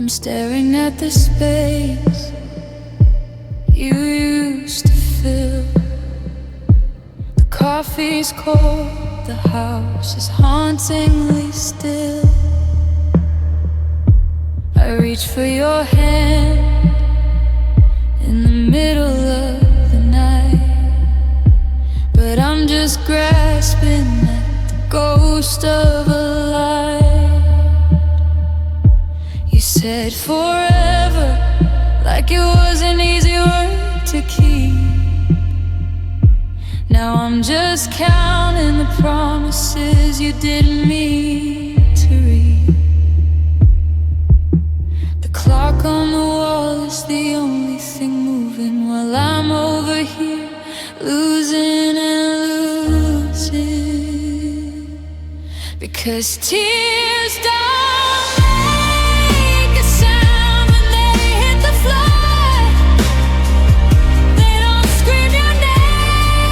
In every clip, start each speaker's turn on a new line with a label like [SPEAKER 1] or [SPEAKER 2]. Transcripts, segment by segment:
[SPEAKER 1] I'm staring at the space you used to fill. The coffee's cold, the house is hauntingly still. I reach for your hand in the middle of the night, but I'm just grasping at the ghost of a light. You said forever, like it was an easy word to keep. Now I'm just counting the promises you didn't mean to read. The clock on the wall is the only thing moving, while I'm over here losing and losing. Because tears don't make a sound when they hit the floor. They don't scream your name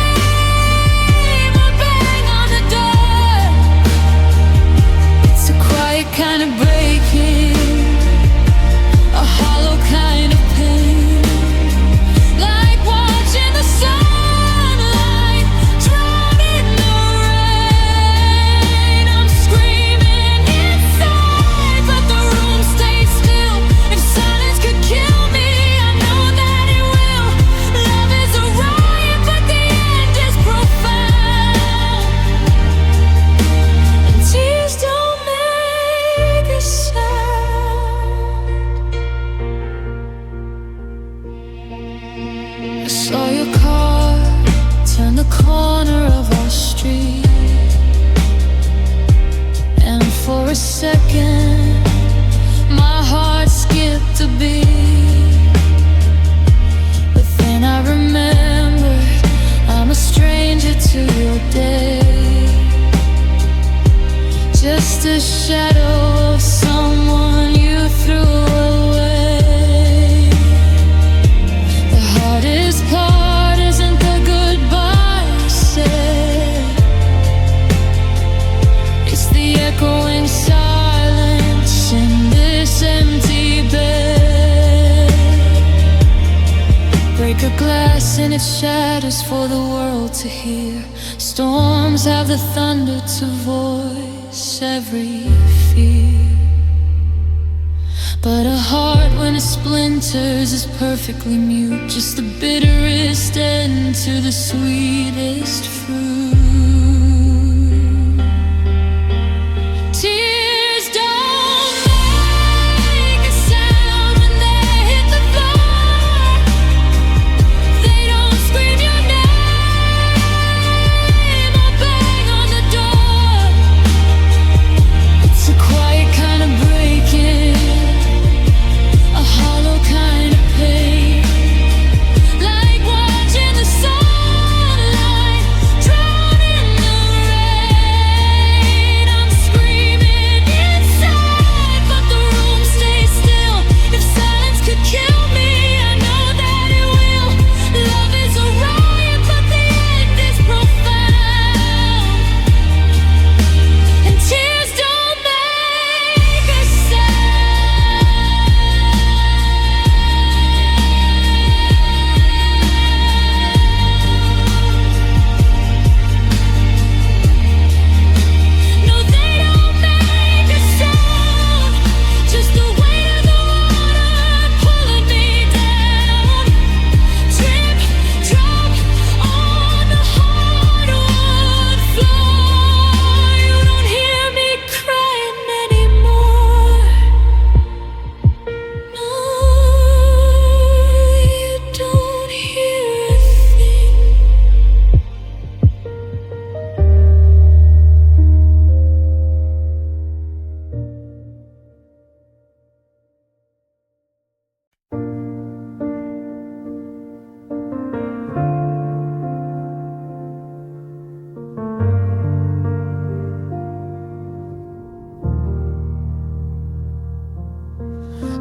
[SPEAKER 1] or bang on the door. It's a quiet kind of breaking, a hollow kind of pain, like watching the sunlight drown in the rain. I'm screaming inside, but the room stays still. If silence could kill me, I know that it will. Love is a riot, but the end is profound. And tears don't make a sound. I saw your car turn the corner of our street, and for a second my heart skipped a beat. But then I remembered I'm a stranger to your day, just a shadow of someone you threw away. The hardest part isn't the goodbye you said, it's the echoing silence in this empty bed. Break a glass and it shatters for the world to hear. Storms have the thunder to voice every fear. But a heart when it splinters is perfectly mute, just the bitterest end to the sweetest fruit. Tears don't make a sound when they hit the floor. They don't scream your name or bang on the door. It's a quiet kind of breaking, a hollow kind of pain, like watching the sunlight drown in the rain. I'm screaming inside, but the room stays still. If silence could kill me, I know that it will. Love is a riot, but the end is profound. And tears don't make a sound. No, they don't make a sound. Just the weight of the water pulling me down. Trip, drop on the hardwood floor. You don't hear me crying anymore. No, you don't hear a thing.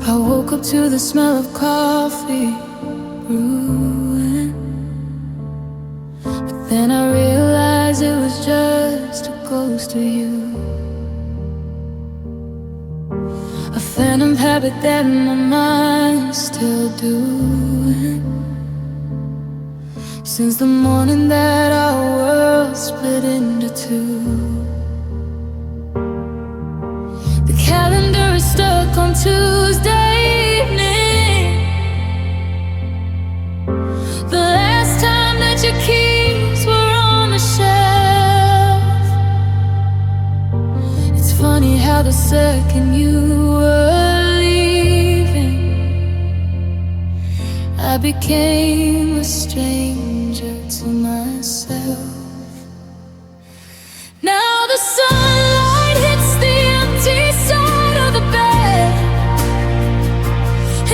[SPEAKER 1] I woke up to the smell of coffee brewing, but then I realized it was just a ghost of you. A phantom habit that my mind's still doing. Since the morning that our world split into two, the calendar is stuck on Tuesday evening, the last time that your keys were on the shelf. It's funny how the second you were leaving, I became a stranger to myself. Now the sunlight hits the empty side of the bed,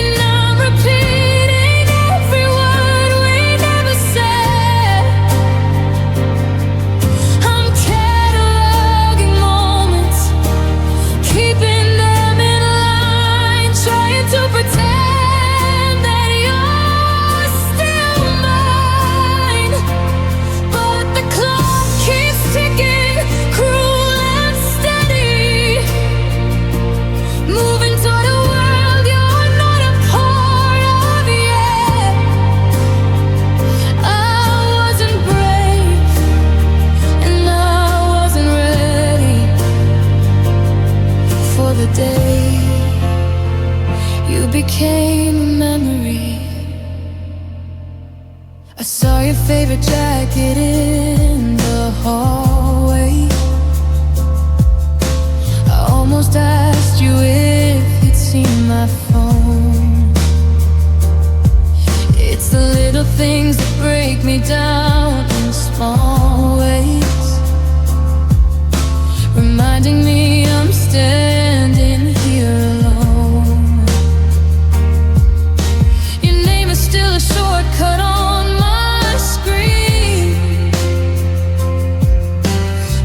[SPEAKER 1] and I'm repeating every word we never said. I'm cataloging moments, keeping them in line, trying to pretend that you're still mine. But the clock keeps ticking, cruel and steady, moving toward a world you're not a part of yet. I wasn't brave, and I wasn't ready for the day you became a memory. I saw your favorite jacket in the hallway. I almost asked you if you'd seen my phone. It's the little things that break me down in small ways, reminding me I'm standing here alone. Your name is still a shortcut on my screen,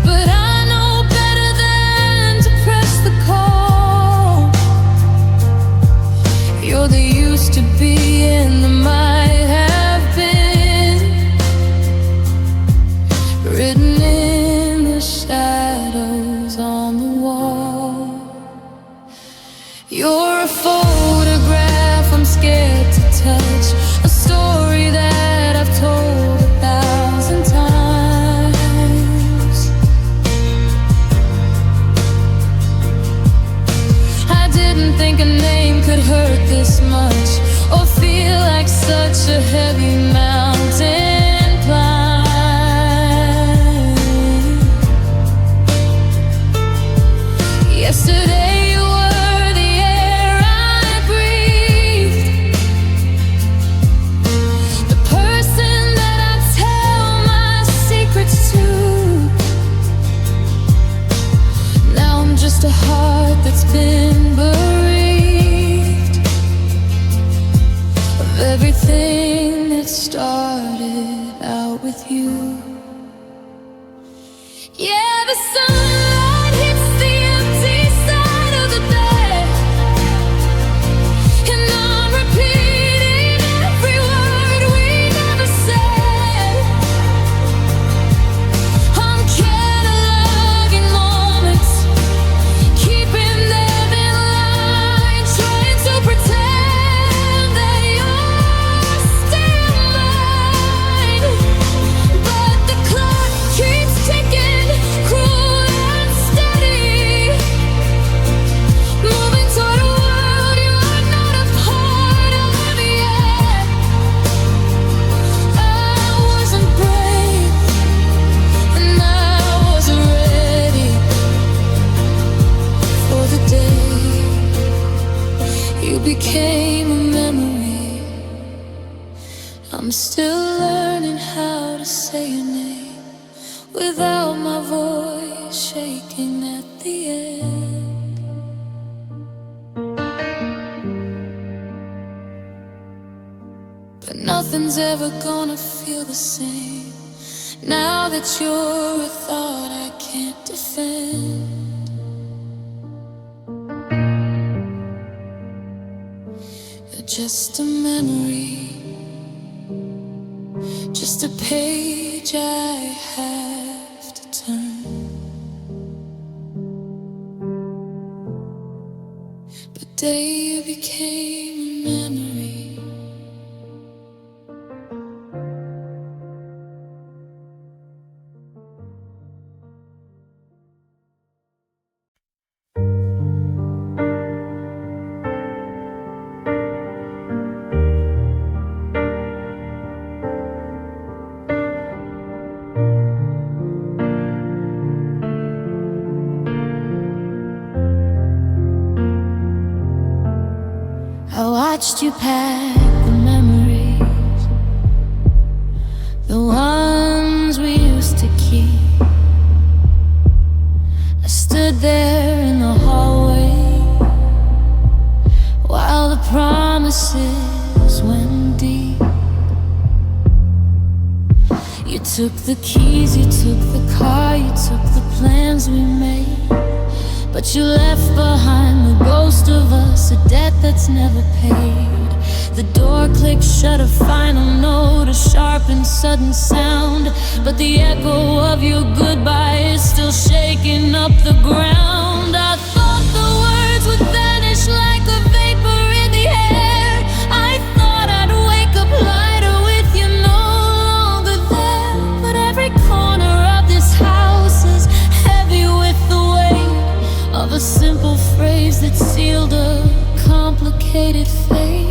[SPEAKER 1] but I know better than to press the call. You're the used to be and the might have been, written in the shadows on the wall. You're a photograph I'm scared to touch, a story that I've told 1,000 times. I didn't think a name could hurt this much, or feel like such a heavy mountain climb. Yesterday you were the air I breathed, the person that I tell my secrets to. Now I'm just a heart that's been bereaved of everything that started out with you. Yeah, the sunlight hits the empty side of the bed, and I'm repeating every word we never said. I'm cataloging moments, keeping them in line, trying to pretend that you're still mine. But the clock keeps ticking, cruel and steady, moving toward a world you're not a part of yet. I wasn't brave, and I wasn't ready for the day you became a memory. I'm still learning how to say your name without my voice shaking at the end. But nothing's ever gonna feel the same now that you're a thought I can't defend. You're just a memory, just a page I have to turn. But day became a memory. I watched you pack the memories, the ones we used to keep. I stood there in the hallway while the promises went deep. You took the keys, you took the car, you took the plans we made, but you left behind the ghost of us, a debt that's never paid. The door clicked shut, a final note, a sharp and sudden sound, but the echo of your goodbye is still shaking up the ground. I thought the words would vanish like a vapor in the air. I thought I'd wake up lighter with you no longer there, but every corner of this house is heavy with the weight of a simple phrase that sealed a complicated fate.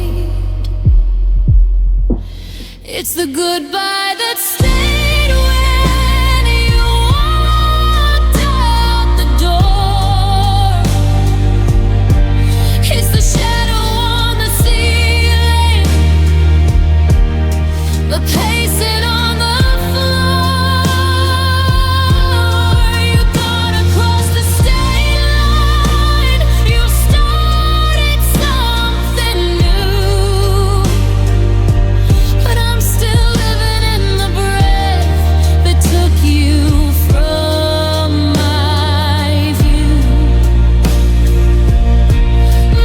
[SPEAKER 1] It's the goodbye that stayed when you walked out the door. It's the shadow on the ceiling, the pacing on the floor. You've gone across the state line, you've started something new, but I'm still living in the breath that took you from my view.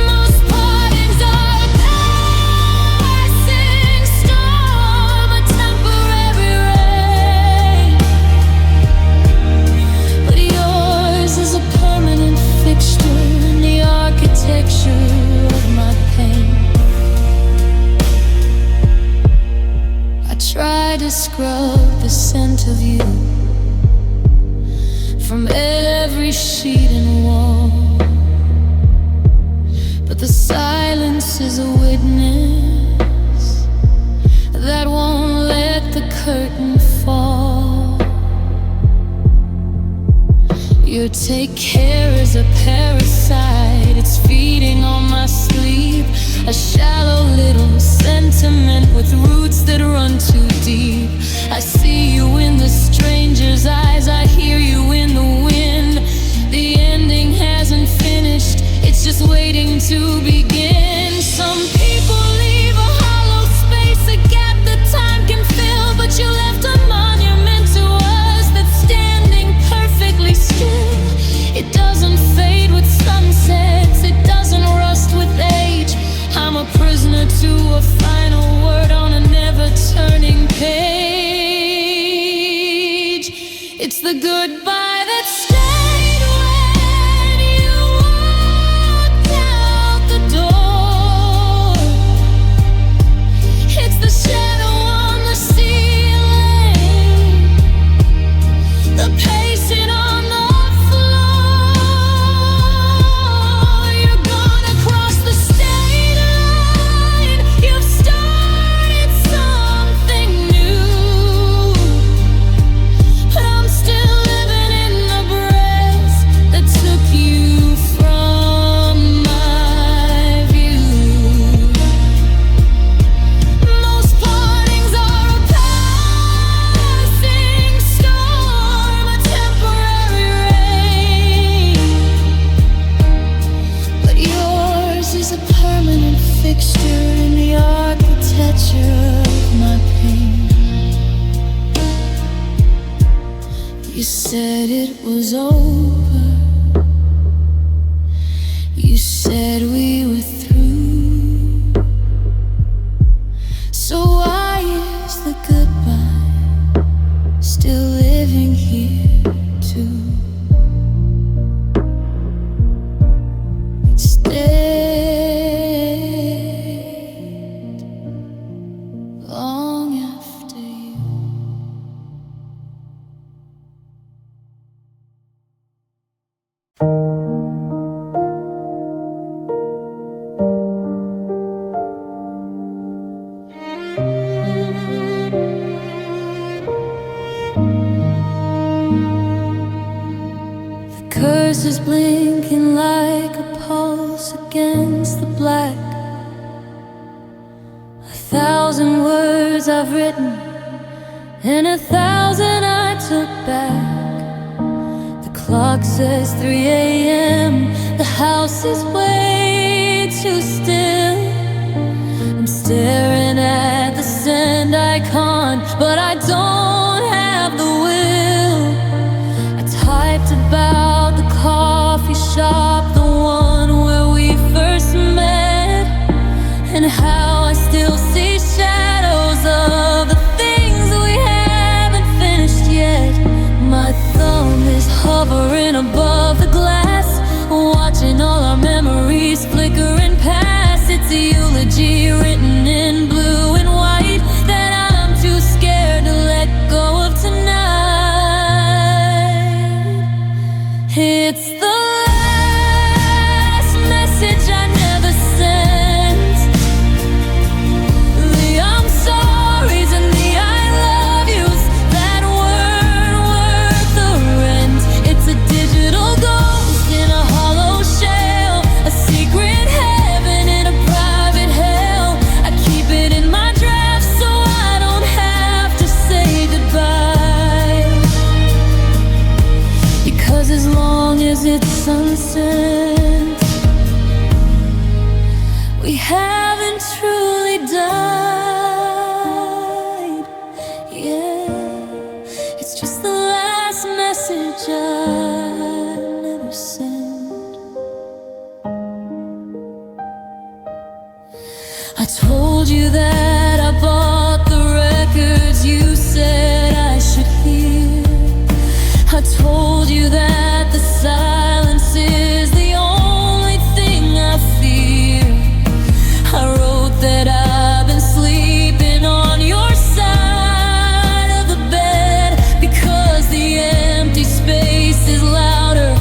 [SPEAKER 1] Most partings are a passing storm, a temporary rain, but yours is a permanent fixture in the architecture of my pain. I try to scrub the scent of you from every sheet and wall, but the silence is a witness that won't let the curtain fall. Your take care is a parasite, it's feeding on my sleep, a shallow little sentiment with roots that run too deep. I see you in the stranger's eyes, I hear you in the wind. The ending hasn't finished, it's just waiting to begin. Some people leave a hollow space, a gap that time can fill, but you left a monument to us that's standing perfectly still. It doesn't fade with sunsets, it doesn't rust with age. I'm a prisoner to a final word on a never-turning page. It's the goodbye that stayed when you walked out the door. It's the shadow on the ceiling, the pacing on the floor. You're gone across the state line, you've started something new, but I'm still living in the breath that took you from my view. Most partings are a passing storm, a temporary rain, but yours is a permanent fixture in the architecture of my pain. You said it was over, you said we were through, so why is the goodbye still living here too? Stay is blinking like a pulse against the black. 1,000 words I've written and 1,000 I took back. The clock says 3 a.m. The house is way too still. I'm staring at the send icon, but I don't have the will. I typed about the coffee shop, the one where we first met, and how I still see shadows of the things we haven't finished yet. My thumb is hovering above the glass, watching all our memories flickering past. It's a eulogy written in blue and white that I'm too scared to let go of tonight. It's the last message I never sent. The I'm sorry's and the I love yous that weren't worth the rent. It's a digital ghost in a hollow shell, a secret heaven in a private hell. I keep it in my draft so I don't have to say goodbye. Because as long as it's sunset, we haven't truly died. Yeah, it's just the last message I never sent. I told you that I bought the records you said I should hear. I told you that the silence is the only thing I fear. I wrote that I've been sleeping on your side of the bed because the empty space is louder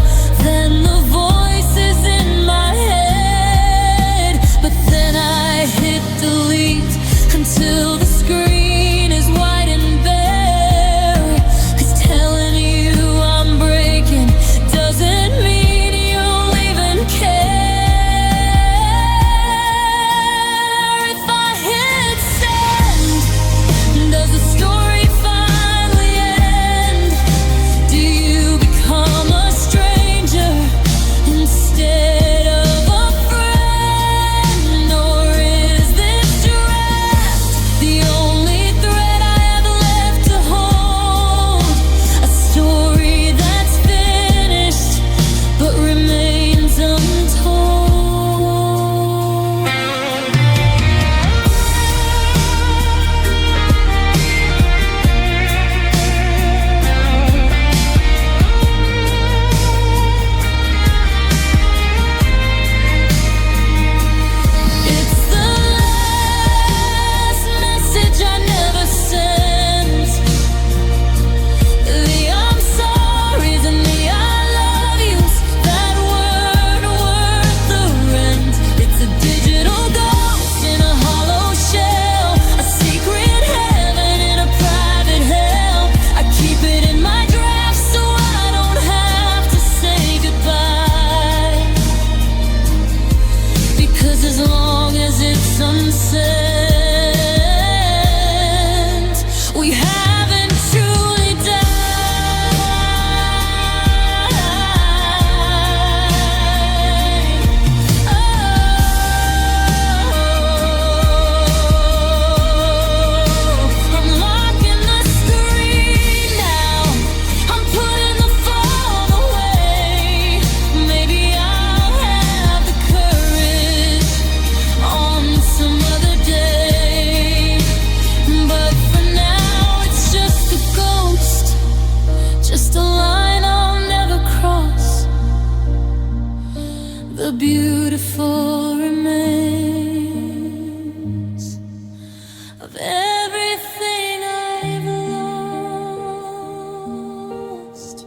[SPEAKER 1] than the voices in my head. But then I hit delete until the screen is white and bare. 'Cause telling you I'm breaking doesn't mean you'll even care. If I hit send, does the story finally end? Do you become a stranger instead of a friend? Or is this draft the only thread I have left to hold? A story that's finished but remains untold. It's the last message I never sent. The I'm sorry's and the I love yous that weren't worth the rent. It's a digital ghost in a hollow shell, a secret heaven in a private hell. I keep it in my draft so I don't have to say goodbye. Because as long as it's sunset, we haven't truly died. Oh, I'm locking the screen now. I'm putting the phone away. Maybe I'll have the courage on some other day. But for now, it's just a ghost, just a line I'll never cross. The beautiful remains of everything I've lost.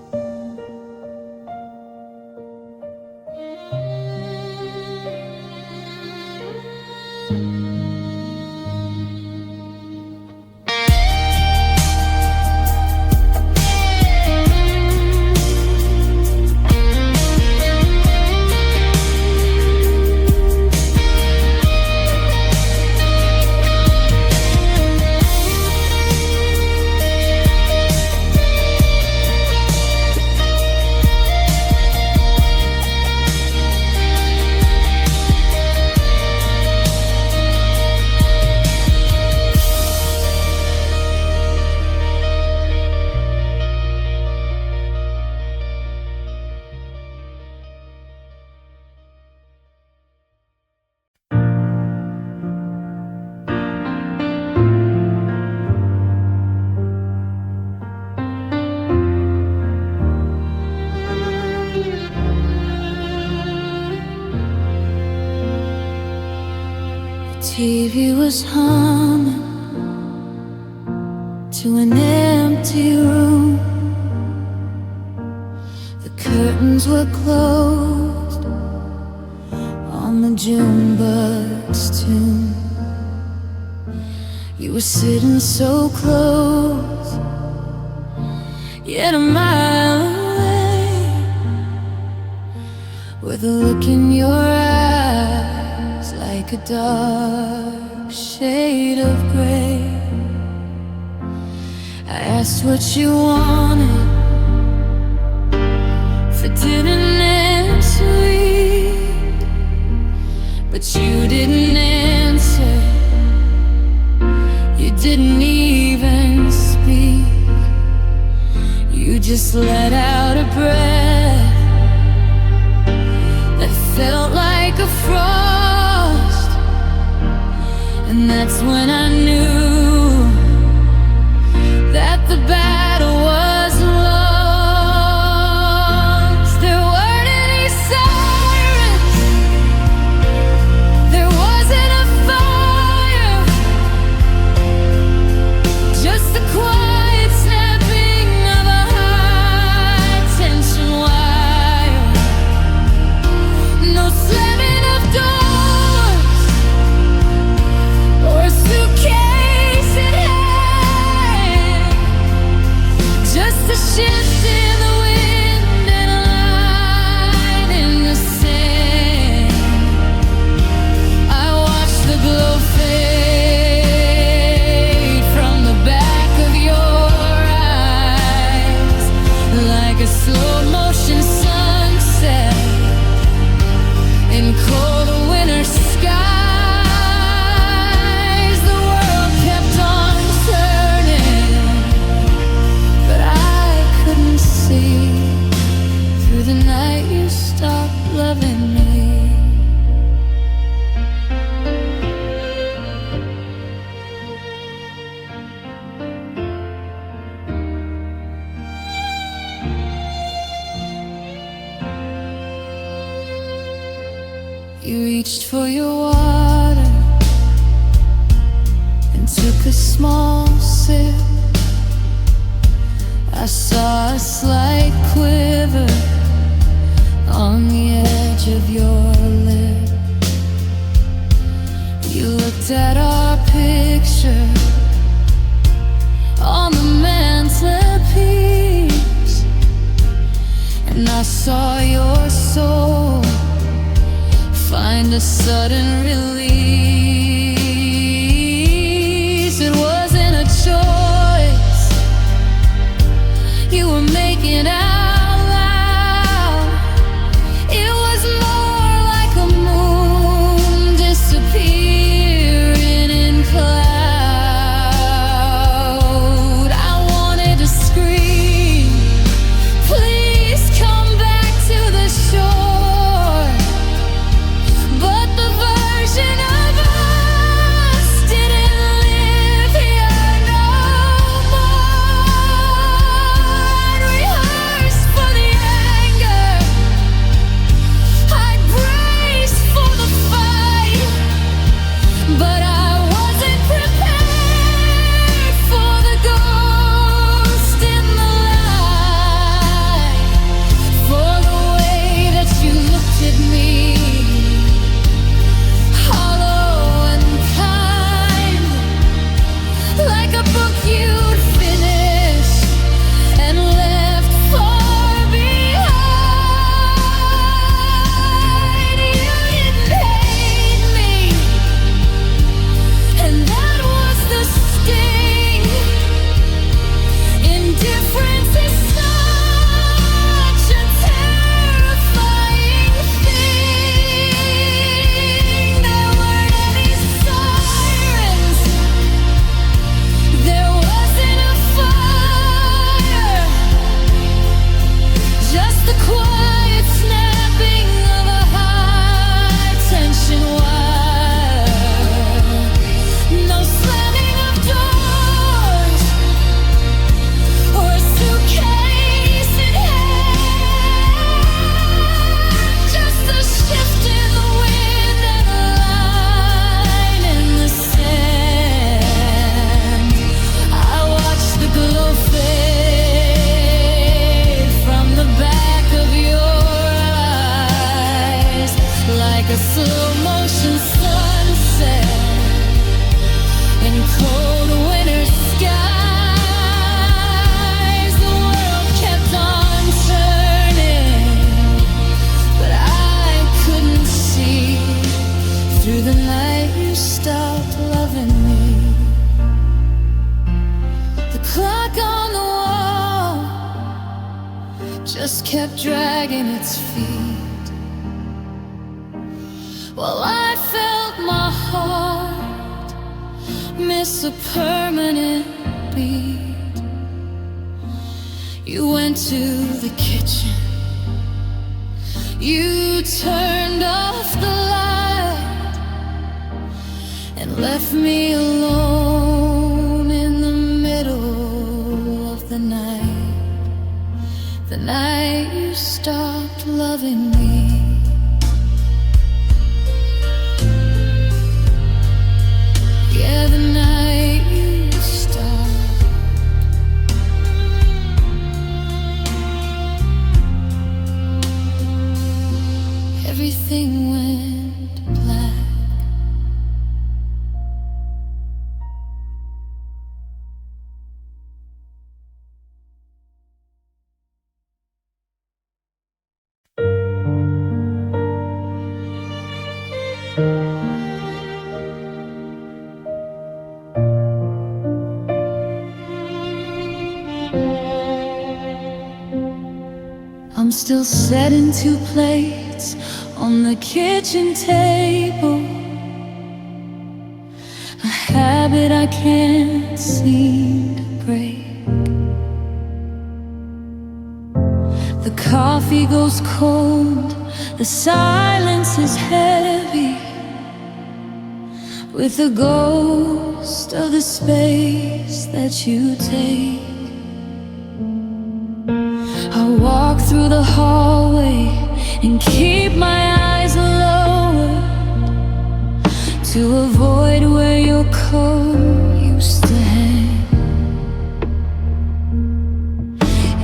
[SPEAKER 1] TV was humming to an empty room. The curtains were closed on the June bug's tune. You were sitting so close, yet a mile away, with a look in your eyes like a dark shade of gray. I asked what you wanted for dinner next week, but you didn't answer. You didn't even speak. You just let out a breath that felt like a frost. And that's when I knew that the battle was lost. There weren't any sirens, there wasn't a fire, just the quiet snapping of a high-tension wire. No slamming of doors or a suitcase in hand, just a shift in the wind and a line in the sand. I watched the glow fade from the back of your eyes, like a slow-motion sunset in cold winter skies. The world kept on turning, but I couldn't see. Through the night you stopped loving me. You reached for your water and took a small sip. I saw a slight quiver on the edge of your lip. You looked at our picture on the mantelpiece, and I saw your soul find a sudden release. It wasn't a choice you were making out loud. It was more like a moon disappearing in cloud. I wanted to scream, please come back to the shore, but the version kept dragging its feet, while I felt my heart miss a permanent beat. You went to the kitchen, you turned off the light and left me alone in the middle of the night. The night you stopped loving me. Yeah, the night you stopped. Everything went black. I'm still setting 2 plates on the kitchen table, a habit I can't seem to break. The coffee goes cold, the silence is heavy with the ghost of the space that you take. I walk through the hallway and keep my eyes lowered to avoid where your coat used to hang.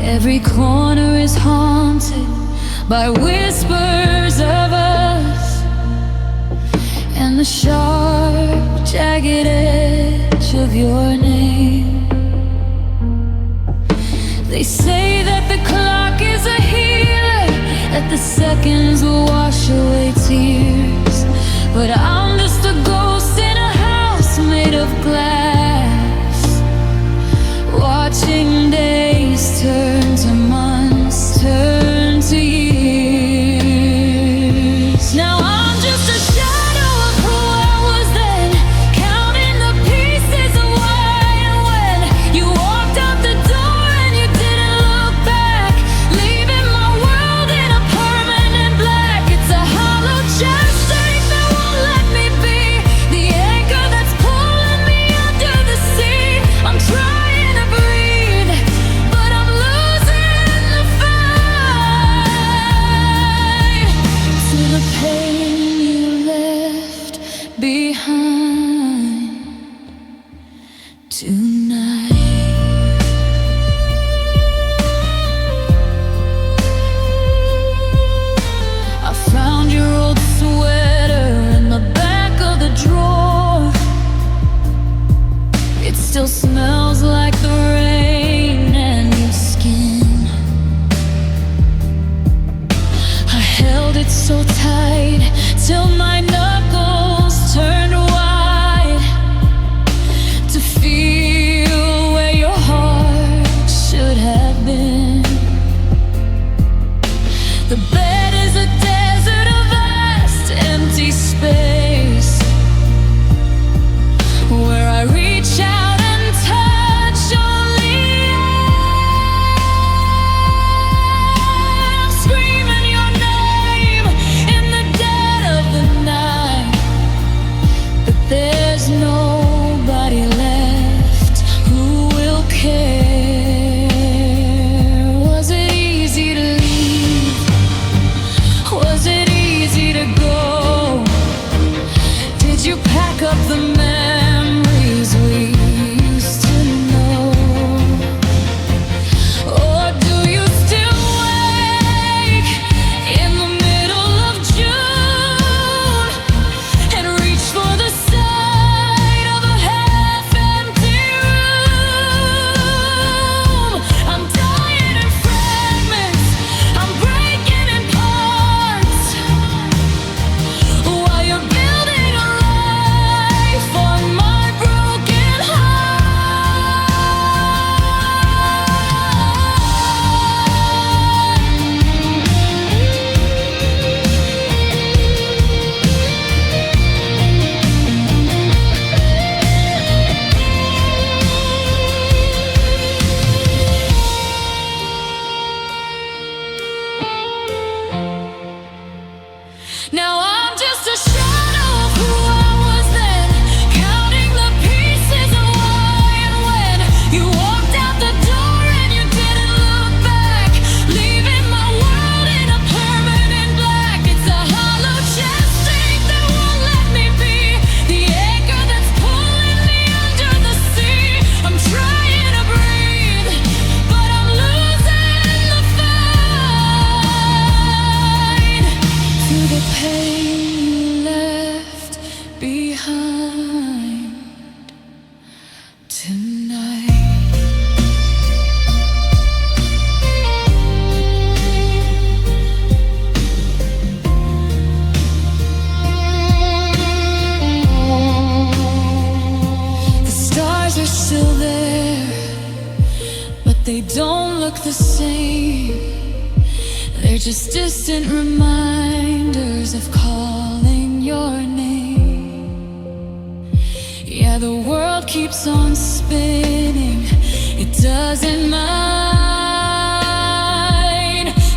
[SPEAKER 1] Every corner is haunted by whispers of us and the sharp, jagged edge of your name. They say that the clock is a healer, that the seconds will wash away tears, but I'm just a ghost in a house made of glass, watching days turn to months, turn to years. Now I'm just a shadow of who I was then, counting the pieces of why and when you walked out the door. Still smells like the rain and your skin. I held it so tight till my knuckles turned white, to feel where your heart should have been. The bed is a desert, a vast empty space where I reach out and touch tonight. The stars are still there, but they don't look the same. They're just distant reminders of calling your name. Yeah, the world keeps on spinning, it doesn't mind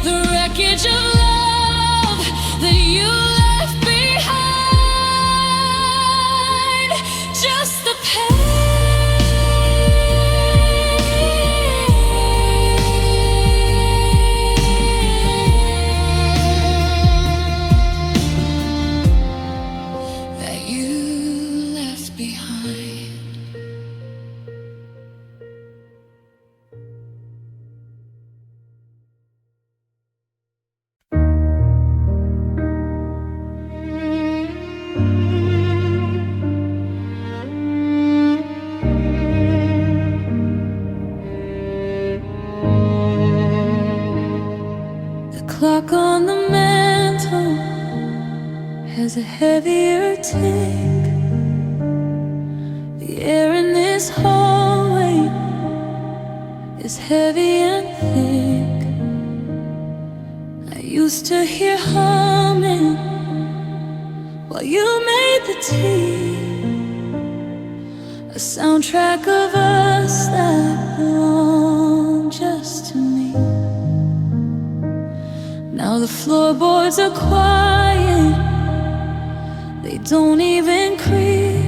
[SPEAKER 1] the wreckage of love that you left behind. Just the pain clock on the mantle has a heavier tick. The air in this hallway is heavy and thick. I used to hear humming while you made the tea, a soundtrack of us that belonged just to me. Now the floorboards are quiet, they don't even creak,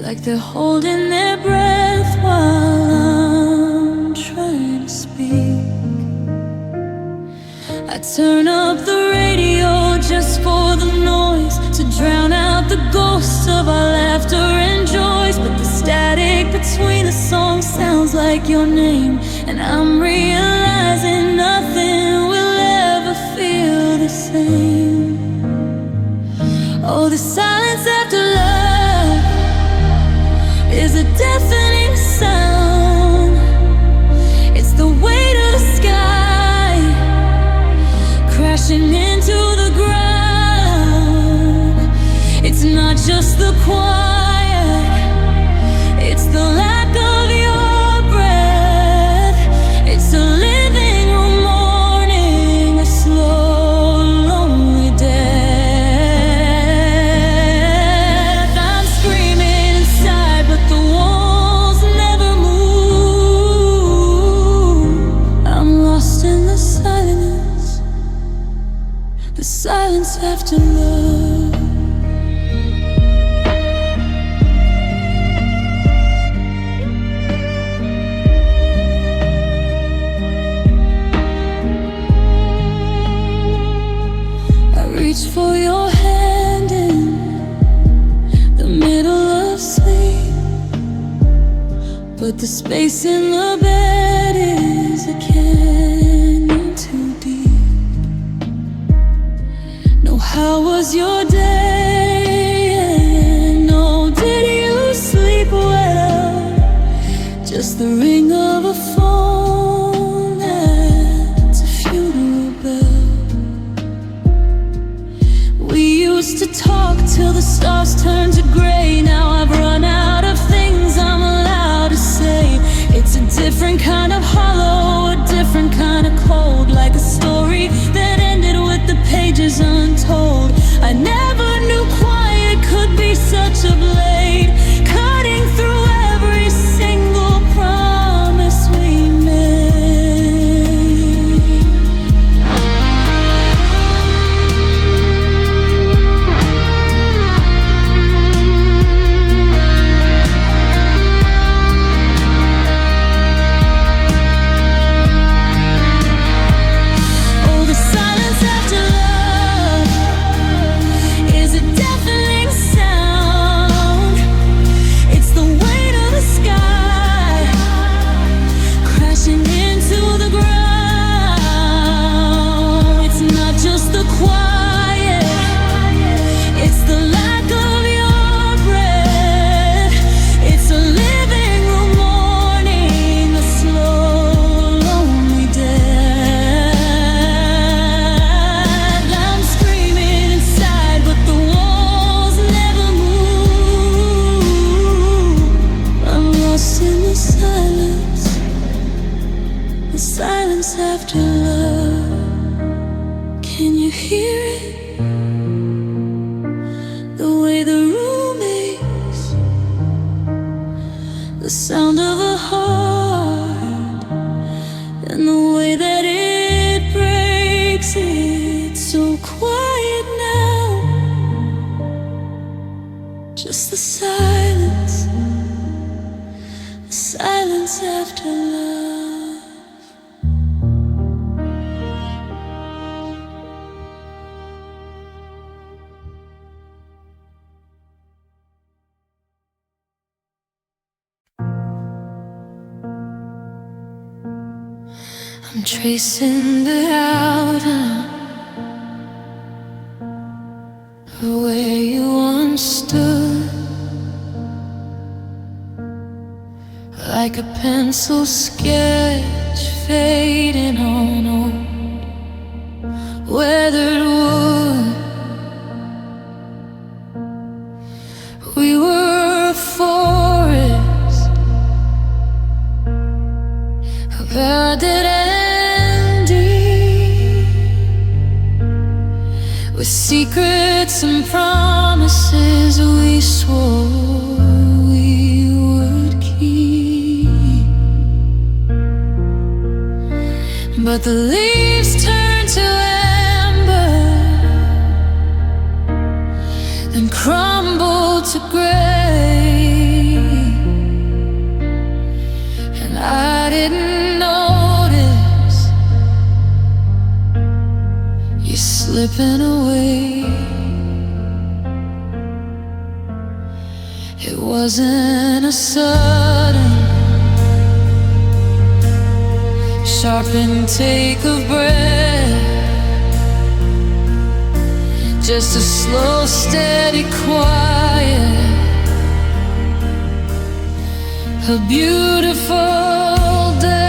[SPEAKER 1] like they're holding their breath while I'm trying to speak. I turn up the radio just for the noise, to drown out the ghosts of our laughter and joys. But the static between the songs sounds like your name, and I'm realizing nothing will ever feel the same. Oh, the silence after love is a deafening sound. It's the weight of the sky crashing into the ground. It's not just the quiet, it's the lack of your breath. It's a living room mourning, a slow, lonely death. I'm screaming inside, but the walls never move. I'm lost in the silence after love. Reach for your hand in the middle of sleep, but the space in the bed is a canyon too deep. No, how was your day? No, did you sleep well? Just the ring of a phone that's a funeral bell. We used to talk till the stars turned to gray. Now I've run out of things I'm allowed to say. It's a different kind of hollow, a different kind of cold, like a story that ended with the pages untold. I never knew quiet could be such a blade, cutting through every single promise we made. the sound of a heart and the way that it breaks. It's so quiet now, just the silence after love. I'm tracing the outline of where you once stood, like a pencil sketch fading on old weathered wood. We were a forest, a dead ending, with secrets and promises we swore we would keep. But the leaves turn to ember, then crumble to gray, and I didn't notice you slipping away. It wasn't a sudden sharp intake of breath, just a slow, steady quiet, a beautiful day.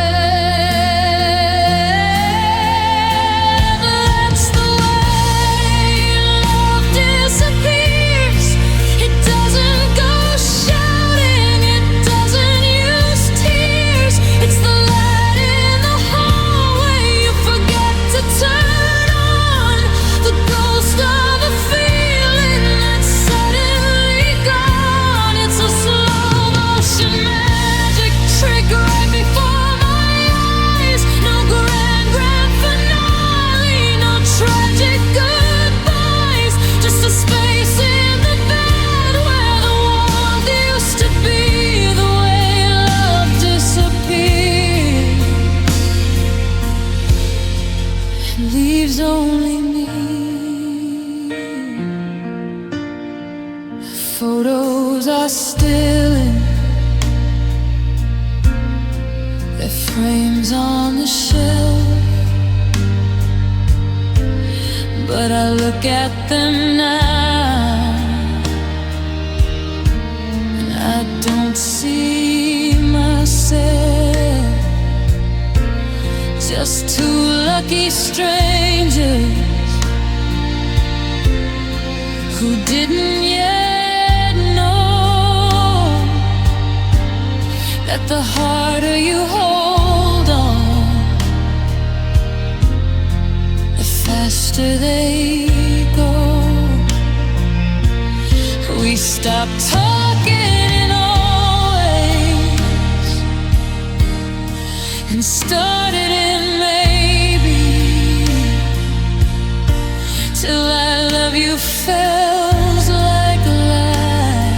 [SPEAKER 1] That's the way love disappears. It doesn't go shouting, it doesn't use tears. It's the light in the hallway you forget to turn on, the ghost of a feeling that's suddenly gone. It's a slow motion magic trick right before my eyes. No grand finale, no tragic goodbyes, just a space in the bed where the warmth used to be. The way love disappeared and leaves only me. Photos are still in their frames on the shelf, but I look at them now and I don't see myself. Just two lucky strangers who didn't yet know that the harder you hold on, the faster they go. We stopped talking always and started in maybe, till I love you felt like a lie.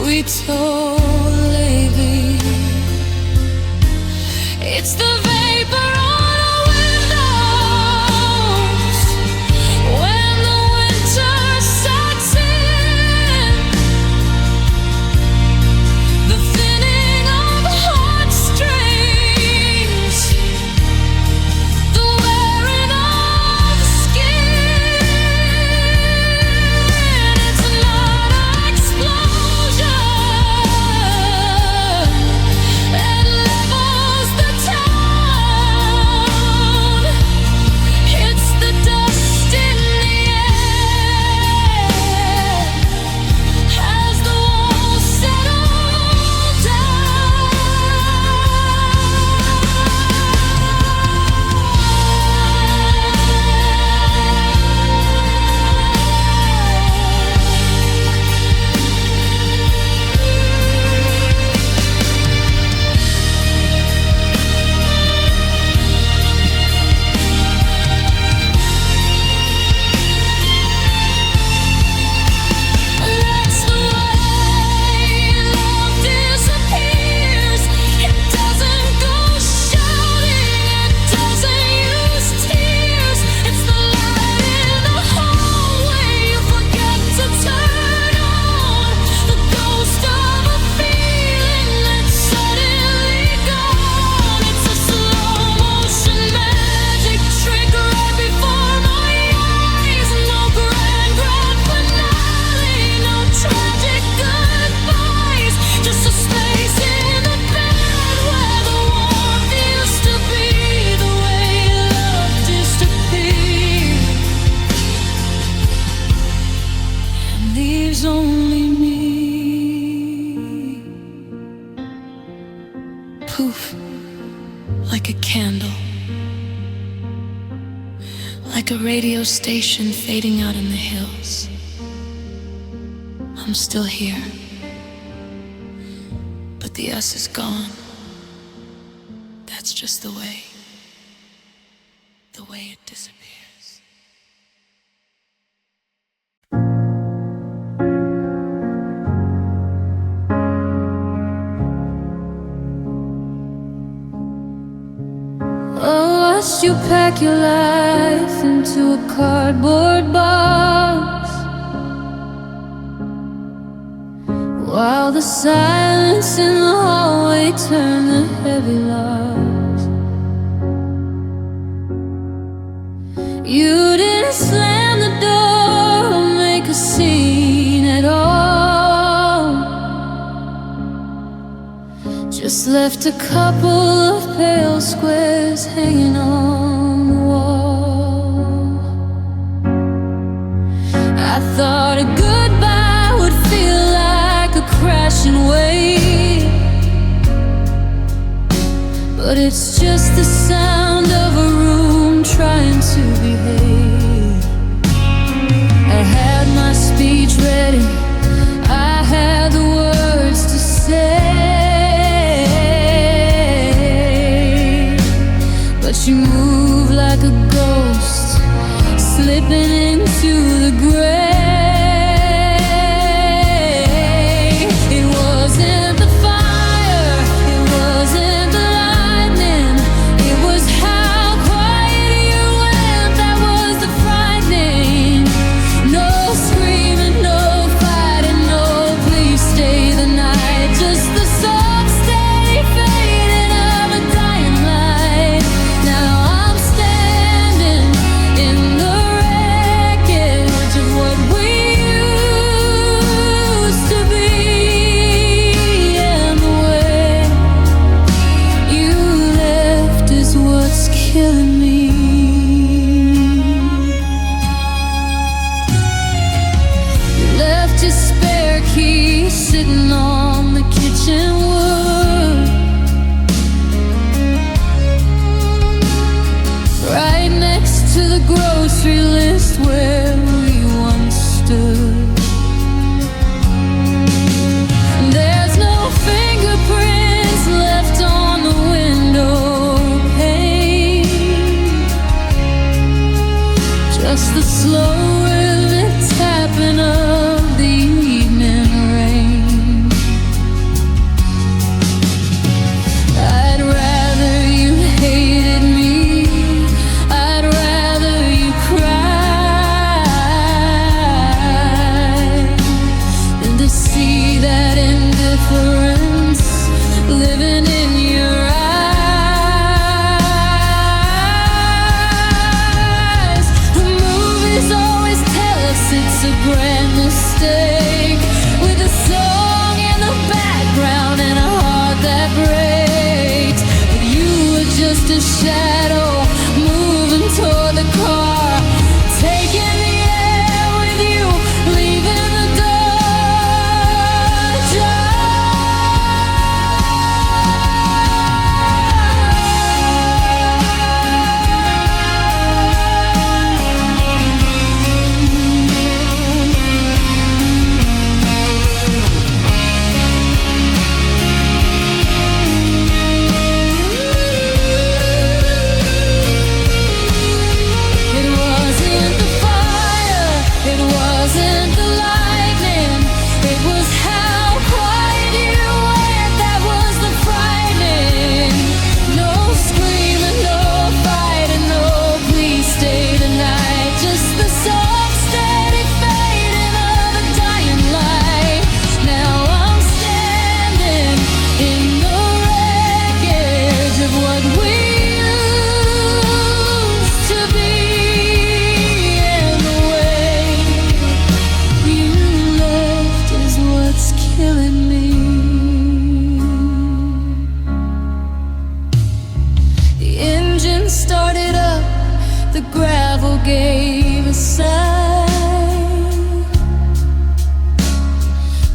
[SPEAKER 1] We told Lady, it's the vapor on our windows when the winter sets in, the thinning of heartstrings, the wearing of skin. It's not an explosion, only me. Poof, like a candle, like a radio station fading out in the hills. I'm still here, but the us is gone. That's just the way it disappears. Oh, watched you pack your life into a cardboard box, while the silence in the hallway turned the heavy locks. You didn't slam the door or make a scene at all, just left a couple of pale squares hanging on the wall. I thought a goodbye would feel like a crashing wave, but it's just the sound of a room trying to behave. I had my speech ready, I had the words to say, but you move like a ghost, slipping into the grave. It wasn't the fire, it wasn't the lightning, it was how quiet you went that was the frightening. No screaming, no fighting, no please stay the night, just the soft steady fading of a dying light. Now I'm standing in the wreckage of what we used to be, and the way you left is what's killing me. You left your spare key sitting on the kitchen wood, right next to the grocery list where we once stood. There's no fingerprints left on the window pane, just the slow rhythmic tapping of the evening rain.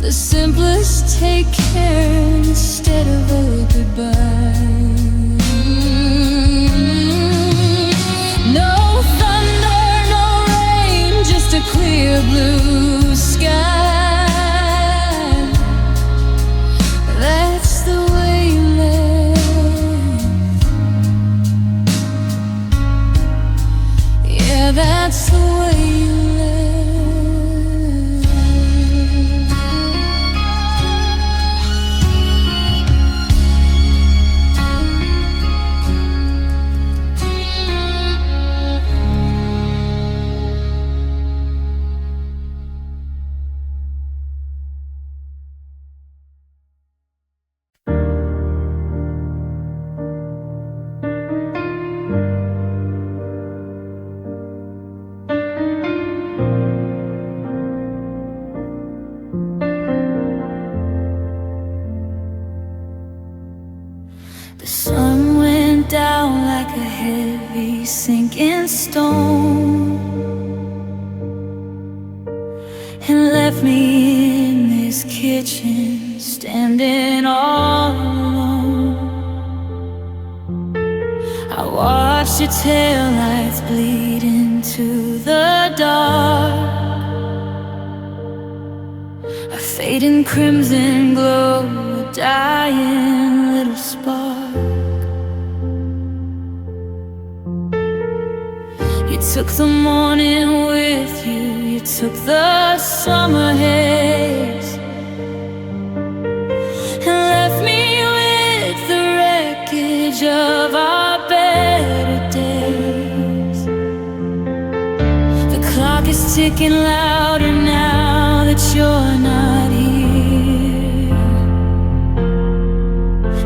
[SPEAKER 1] The simplest take care instead of a goodbye. No thunder, no rain, just a clear blue sky. That's the way you live. Yeah, that's the way you The sun went down like a heavy sinking stone and left me in this kitchen standing all alone. I watched your taillights bleed into the dark, a fading crimson glow, a dying little spark. You took the morning with you, you took the summer haze and left me with the wreckage of our better days. The clock is ticking louder now that you're not here,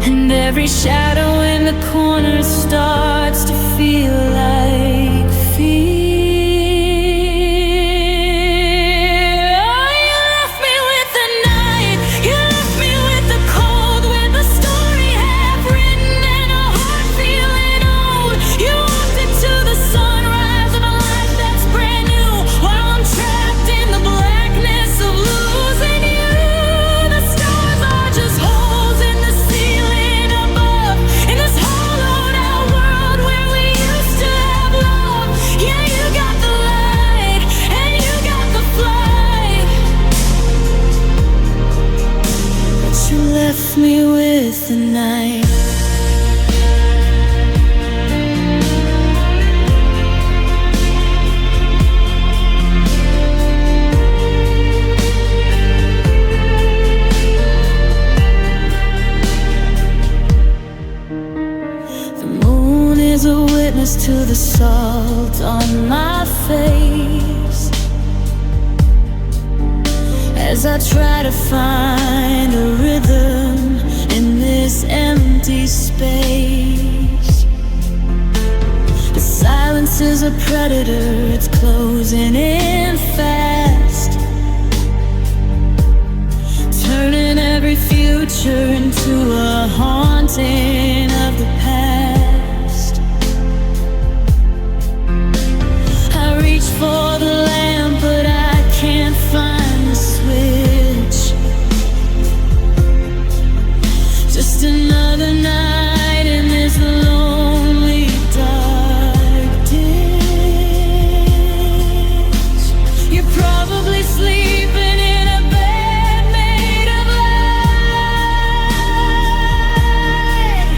[SPEAKER 1] and every shadow in the corner starts to feel like fear. Oh, you left me with the night, you left me with the cold, with a story half written and a heart feeling old. You walked into the sunrise of a life that's brand new, while I'm trapped in the blackness of losing you. The stars are just holes in the ceiling above, in this hollowed out world where we used to have love. Yeah, you got the light and you got the flight, but you left me with the night. The moon is a witness to the salt on my face as I try to find a rhythm in this empty space. The silence is a predator, it's closing in fast, turning every future into a haunting of the past. I reach for the lamp, but I can't find the switch. Just another night in this lonely dark ditch. You're probably sleeping in a bed made of light,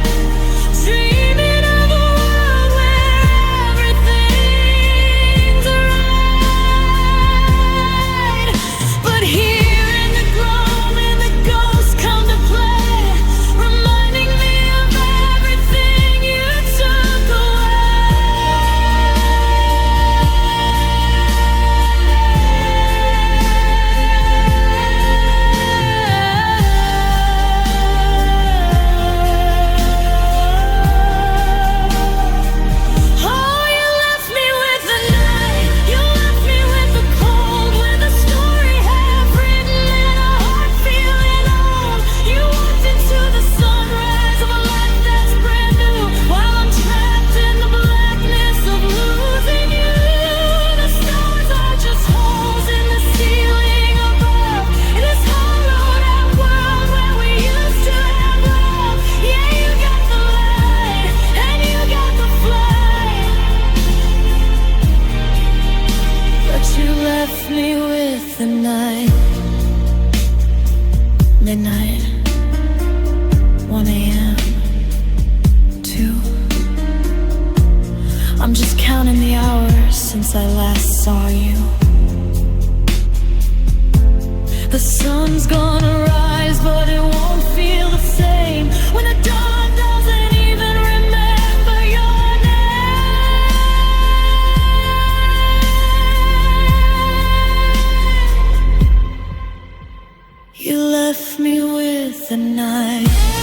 [SPEAKER 1] Midnight, 1 a.m., 2. I'm just counting the hours since I last saw you. The sun's gonna rise, but it won't feel the same when the dawn doesn't even remember your name. You left me with the night.